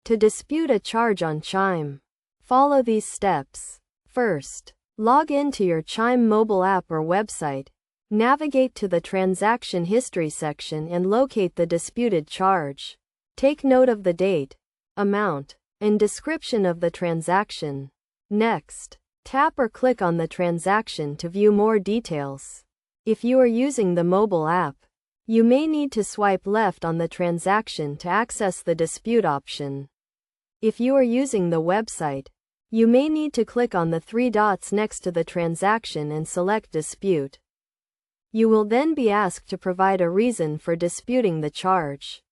To dispute a charge on Chime, follow these steps. First, log into your Chime mobile app or website. Navigate to the transaction history section and locate the disputed charge. Take note of the date, amount, and description of the transaction. Next, tap or click on the transaction to view more details. If you are using the mobile app, you may need to swipe left on the transaction to access the dispute option. If you are using the website, you may need to click on the three dots next to the transaction and select Dispute. You will then be asked to provide a reason for disputing the charge.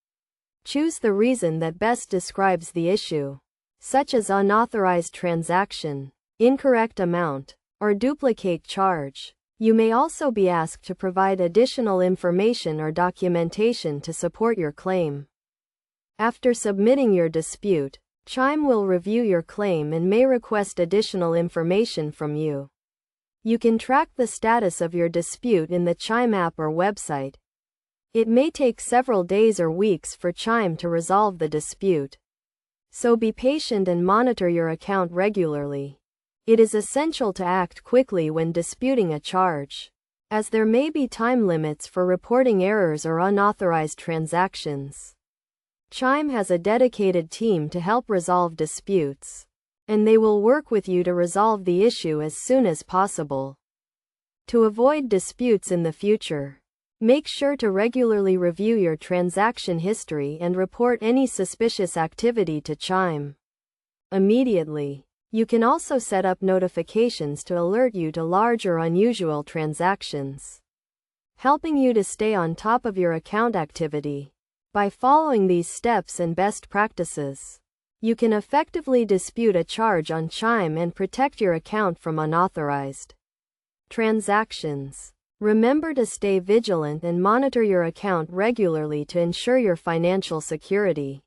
Choose the reason that best describes the issue, such as unauthorized transaction, incorrect amount, or duplicate charge. You may also be asked to provide additional information or documentation to support your claim. After submitting your dispute, Chime will review your claim and may request additional information from you. You can track the status of your dispute in the Chime app or website. It may take several days or weeks for Chime to resolve the dispute. So be patient and monitor your account regularly. It is essential to act quickly when disputing a charge, as there may be time limits for reporting errors or unauthorized transactions. Chime has a dedicated team to help resolve disputes, and they will work with you to resolve the issue as soon as possible. To avoid disputes in the future, make sure to regularly review your transaction history and report any suspicious activity to Chime immediately. You can also set up notifications to alert you to large or unusual transactions, helping you to stay on top of your account activity. By following these steps and best practices, you can effectively dispute a charge on Chime and protect your account from unauthorized transactions. Remember to stay vigilant and monitor your account regularly to ensure your financial security.